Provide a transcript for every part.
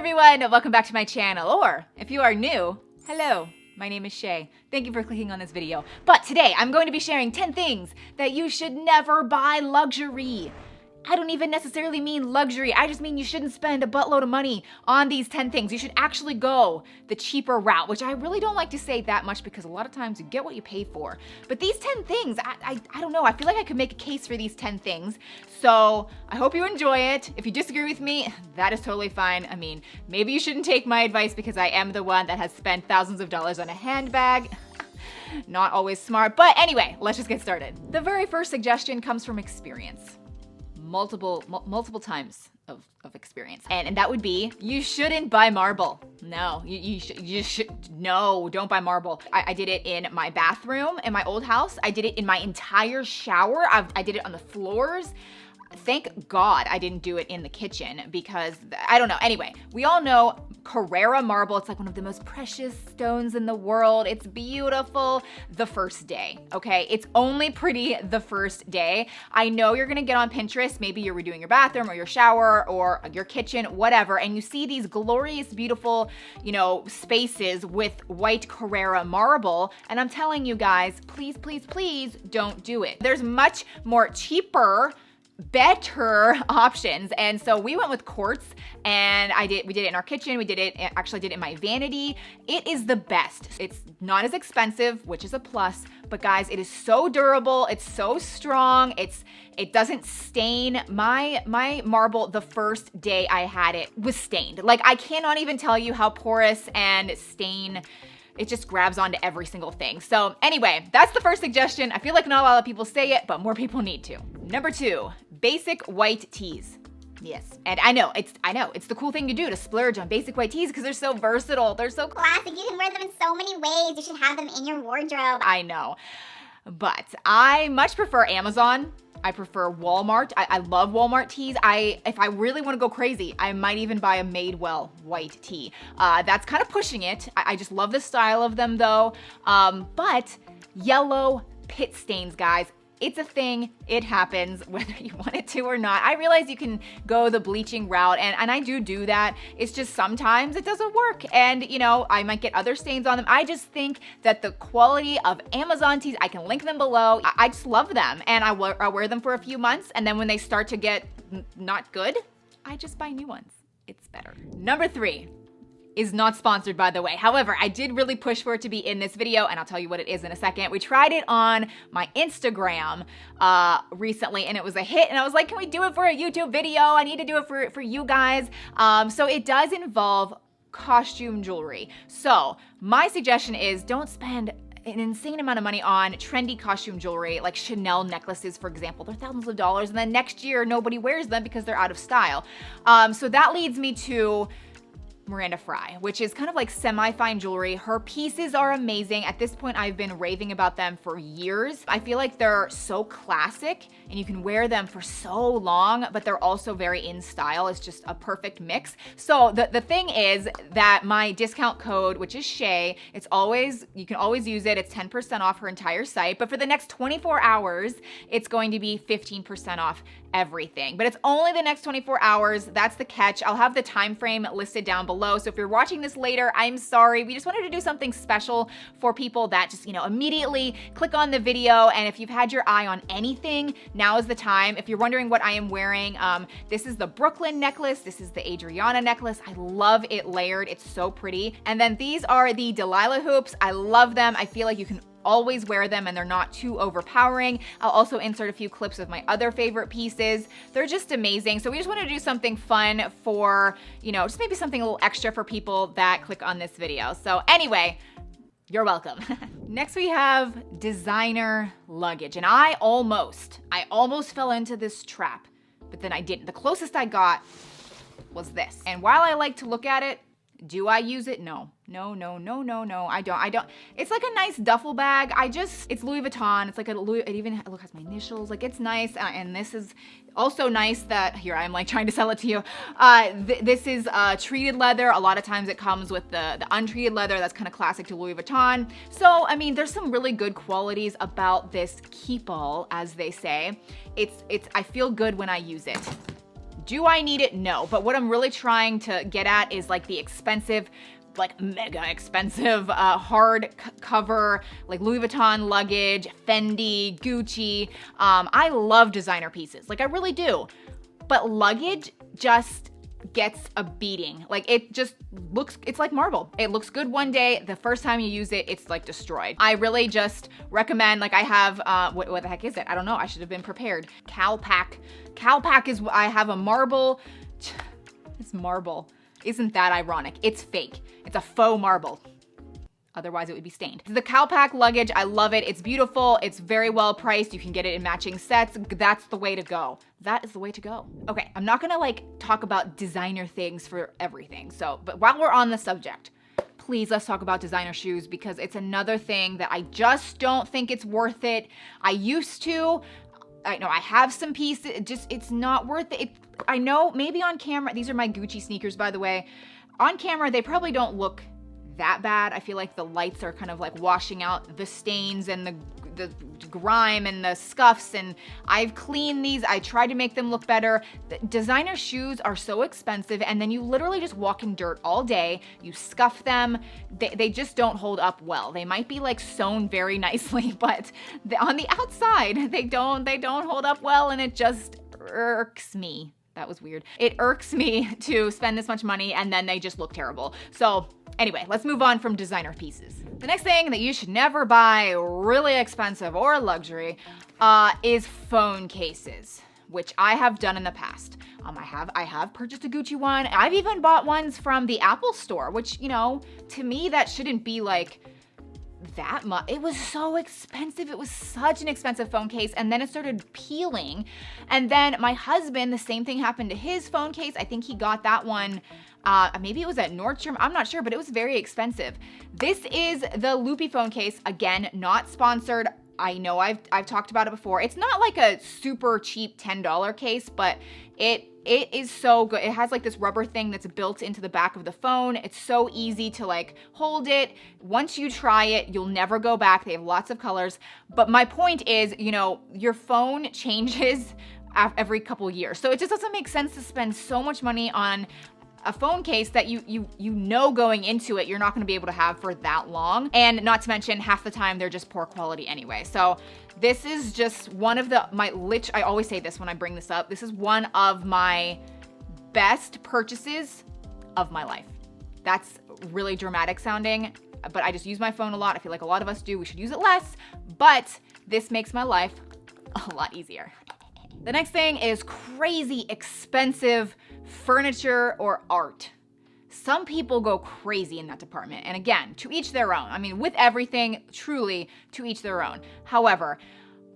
everyone, welcome back to my channel, or if you are new, hello, my name is Shea. Thank you for clicking on this video. But today I'm going to be sharing 10 things that you should never buy luxury. I don't even necessarily mean luxury. I just mean you shouldn't spend a buttload of money on these 10 things. You should actually go the cheaper route, which I really don't like to say that much because a lot of times you get what you pay for. But these 10 things, I don't know. I feel like I could make a case for these 10 things. So I hope you enjoy it. If you disagree with me, that is totally fine. I mean, maybe you shouldn't take my advice because I am the one that has spent thousands of dollars on a handbag. Not always smart, but anyway, let's just get started. The very first suggestion comes from experience. Multiple times of experience. And that would be, you shouldn't buy marble. No, you should, no, don't buy marble. I did it in my bathroom in my old house. I did it in my entire shower. I did it on the floors. Thank God I didn't do it in the kitchen because, I don't know. Anyway, we all know Carrara marble. It's like one of the most precious stones in the world. It's beautiful the first day, okay? It's only pretty the first day. I know you're gonna get on Pinterest. Maybe you're redoing your bathroom or your shower or your kitchen, whatever, and you see these glorious, beautiful, spaces with white Carrara marble, and I'm telling you guys, please, please, please don't do it. There's much more cheaper, better options. And so we went with quartz, and we did it in our kitchen. Actually did it in my vanity. It is the best. It's not as expensive, which is a plus, but guys, it is so durable. It's so strong. It doesn't stain. My marble, the first day I had it, was stained. Like, I cannot even tell you how porous and stain. It just grabs onto every single thing. So anyway, that's the first suggestion. I feel like not a lot of people say it, but more people need to. Number 2, basic white tees. Yes, and I know, it's the cool thing to do, to splurge on basic white tees because they're so versatile. They're so classic. You can wear them in so many ways. You should have them in your wardrobe. I know, but I much prefer Amazon. I prefer Walmart. I love Walmart tees. If I really want to go crazy, I might even buy a Madewell white tee. That's kind of pushing it. I just love the style of them though. But yellow pit stains, guys. It's a thing, it happens, whether you want it to or not. I realize you can go the bleaching route, and I do that. It's just sometimes it doesn't work, and I might get other stains on them. I just think that the quality of Amazon tees, I can link them below. I just love them, and I wear them for a few months, and then when they start to get not good, I just buy new ones. It's better. Number 3. Is not sponsored, by the way. However, I did really push for it to be in this video, and I'll tell you what it is in a second. We tried it on my Instagram recently, and it was a hit, and I was like, can we do it for a YouTube video? I need to do it for you guys. So it does involve costume jewelry. So my suggestion is, don't spend an insane amount of money on trendy costume jewelry, like Chanel necklaces, for example. They're thousands of dollars, and then next year, nobody wears them because they're out of style. So that leads me to Miranda FRYE, which is kind of like semi-fine jewelry. Her pieces are amazing. At this point, I've been raving about them for years. I feel like they're so classic and you can wear them for so long, but they're also very in style. It's just a perfect mix. So the thing is that my discount code, which is Shea, you can always use it. It's 10% off her entire site, but for the next 24 hours, it's going to be 15% off everything. But it's only the next 24 hours. That's the catch. I'll have the time frame listed down below. So if you're watching this later, I'm sorry. We just wanted to do something special for people that just, immediately click on the video. And if you've had your eye on anything, now is the time. If you're wondering what I am wearing, this is the Brooklyn necklace. This is the Adriana necklace. I love it layered. It's so pretty. And then these are the Delilah hoops. I love them. I feel like you can always wear them and they're not too overpowering. I'll also insert a few clips of my other favorite pieces. They're just amazing. So we just wanted to do something fun for, just maybe something a little extra for people that click on this video. So anyway, you're welcome. Next we have designer luggage. And I almost fell into this trap, but then I didn't. The closest I got was this. And while I like to look at it, do I use it? No. I don't. It's like a nice duffel bag. It's Louis Vuitton. It's like it even has my initials. Like, it's nice. And this is also nice that, here I am like trying to sell it to you. This is treated leather. A lot of times it comes with the untreated leather. That's kind of classic to Louis Vuitton. So, I mean, there's some really good qualities about this keep all, as they say. I feel good when I use it. Do I need it? No. But what I'm really trying to get at is like the expensive, like mega expensive hard cover, like Louis Vuitton luggage, Fendi, Gucci. I love designer pieces, like I really do. But luggage just gets a beating. Like it just looks, it's like marble. It looks good one day. The first time you use it, it's like destroyed. I really just recommend, like I have, what the heck is it? I don't know. I should have been prepared. Calpac. Calpac is, I have a marble. It's marble. Isn't that ironic? It's fake. It's a faux marble. Otherwise it would be stained. The Calpac luggage, I love it. It's beautiful. It's very well priced. You can get it in matching sets. That's the way to go. That is the way to go. Okay, I'm not gonna like talk about designer things for everything. But while we're on the subject, please let's talk about designer shoes because it's another thing that I just don't think it's worth it. I used to. I know I have some pieces, it's not worth it. I know maybe on camera, these are my Gucci sneakers, by the way. On camera, they probably don't look that bad. I feel like the lights are kind of like washing out the stains and the grime and the scuffs, and I've cleaned these. I tried to make them look better. The designer shoes are so expensive, and then you literally just walk in dirt all day. You scuff them. They just don't hold up well. They might be like sewn very nicely, but on the outside, they don't hold up well, and it just irks me. That was weird. It irks me to spend this much money and then they just look terrible. So anyway, let's move on from designer pieces. The next thing that you should never buy, really expensive or luxury, is phone cases, which I have done in the past. I have purchased a Gucci one. I've even bought ones from the Apple store, which, you know, to me that shouldn't be like that much. It was so expensive. It was such an expensive phone case, and then it started peeling. And then my husband, the same thing happened to his phone case. I think he got that one, maybe it was at Nordstrom, I'm not sure, but it was very expensive. This is the Loopy phone case. Again, not sponsored. I know I've talked about it before. It's not like a super cheap $10 case, but it is so good. It has like this rubber thing that's built into the back of the phone. It's so easy to like hold it. Once you try it, you'll never go back. They have lots of colors. But my point is, you know, your phone changes every couple years. So it just doesn't make sense to spend so much money on a phone case that you know going into it you're not going to be able to have for that long, and not to mention half the time they're just poor quality anyway. So this is just one of I always say this when I bring this up, this is one of my best purchases of my life. That's really dramatic sounding, but I just use my phone a lot. I feel like a lot of us do. We should use it less, but this makes my life a lot easier. The next thing is crazy expensive furniture or art. Some people go crazy in that department. And again, to each their own. I mean, with everything, truly to each their own. However,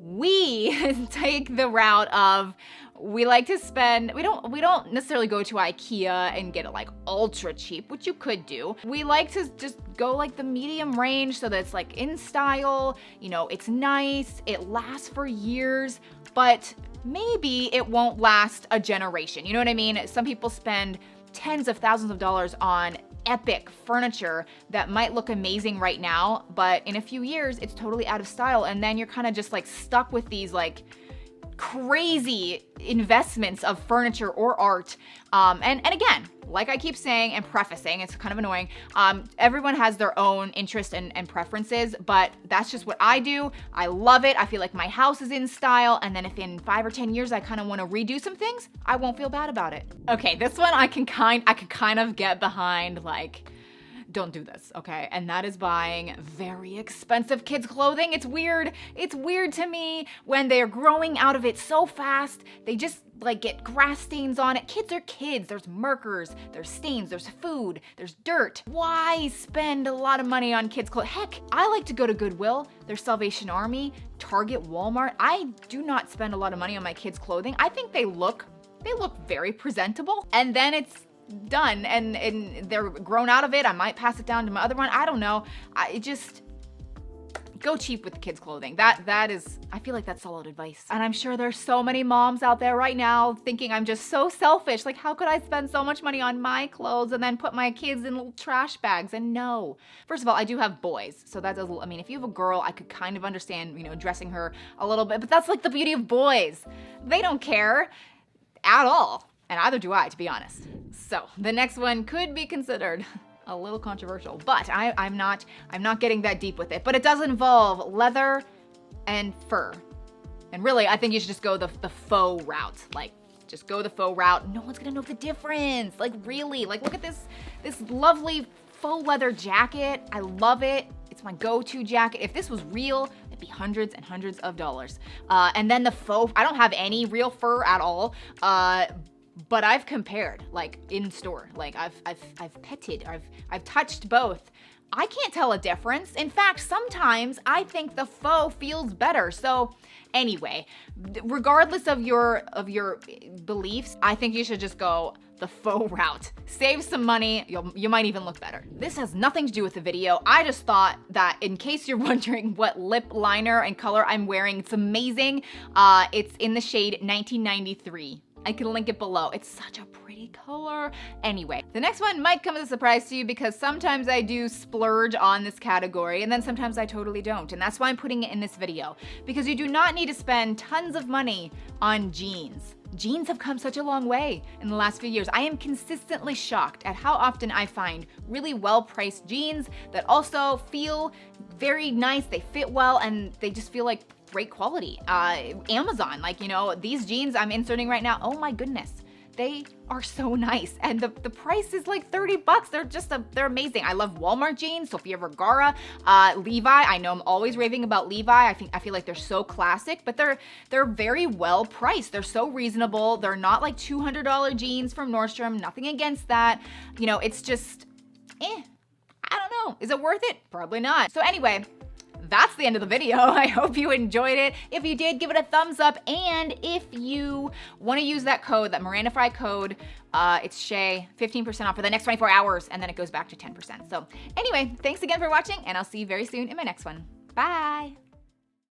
we take the route of, we like to spend, we don't necessarily go to IKEA and get it like ultra cheap, which you could do. We like to just go like the medium range so that it's like in style, you know, it's nice, it lasts for years, but maybe it won't last a generation. You know what I mean? Some people spend tens of thousands of dollars on epic furniture that might look amazing right now, but in a few years it's totally out of style, and then you're kind of just like stuck with these like crazy investments of furniture or art. And again, like I keep saying and prefacing, it's kind of annoying, everyone has their own interests and preferences, but that's just what I do. I love it. I feel like my house is in style, and then if in 5 or 10 years I kind of want to redo some things, I won't feel bad about it. Okay, this one I could kind of get behind, like, don't do this, okay? And that is buying very expensive kids' clothing. It's weird. It's weird to me when they're growing out of it so fast. They just like get grass stains on it. Kids are kids. There's markers, there's stains, there's food, there's dirt. Why spend a lot of money on kids' clothes? Heck, I like to go to Goodwill, there's Salvation Army, Target, Walmart. I do not spend a lot of money on my kids' clothing. I think they look very presentable, and then it's done and they're grown out of it. I might pass it down to my other one. I don't know. I just go cheap with the kids' clothing. That is, I feel like that's solid advice. And I'm sure there's so many moms out there right now thinking I'm just so selfish. Like, how could I spend so much money on my clothes and then put my kids in little trash bags? And no. First of all, I do have boys, so that does, I mean, if you have a girl, I could kind of understand, you know, dressing her a little bit, but that's like the beauty of boys. They don't care at all. And either do I, to be honest. So the next one could be considered a little controversial, but I'm not getting that deep with it. But it does involve leather and fur. And really, I think you should just go the faux route. Like, just go the faux route. No one's gonna know the difference. Like, really, like, look at this lovely faux leather jacket. I love it. It's my go-to jacket. If this was real, it'd be hundreds and hundreds of dollars. And then the faux, I don't have any real fur at all. But I've compared, like, in store. Like, I've petted, I've touched both. I can't tell a difference. In fact, sometimes I think the faux feels better. So anyway, regardless of your beliefs, I think you should just go the faux route. Save some money, you might even look better. This has nothing to do with the video. I just thought that in case you're wondering what lip liner and color I'm wearing, it's amazing. It's in the shade 1993. I can link it below. It's such a pretty color. Anyway, the next one might come as a surprise to you because sometimes I do splurge on this category and then sometimes I totally don't. And that's why I'm putting it in this video, because you do not need to spend tons of money on jeans. Jeans have come such a long way in the last few years. I am consistently shocked at how often I find really well-priced jeans that also feel very nice, they fit well, and they just feel like great quality. Amazon, like, you know, these jeans I'm inserting right now, oh my goodness, they are so nice. And the price is like 30 bucks. They're amazing. I love Walmart jeans, Sofia Vergara, Levi. I know I'm always raving about Levi. I feel like they're so classic, but they're very well priced. They're so reasonable. They're not like $200 jeans from Nordstrom. Nothing against that. You know, it's just, I don't know. Is it worth it? Probably not. So anyway, that's the end of the video. I hope you enjoyed it. If you did, give it a thumbs up. And if you want to use that code, that Miranda FRYE code, it's Shea, 15% off for the next 24 hours, and then it goes back to 10%. So anyway, thanks again for watching, and I'll see you very soon in my next one. Bye.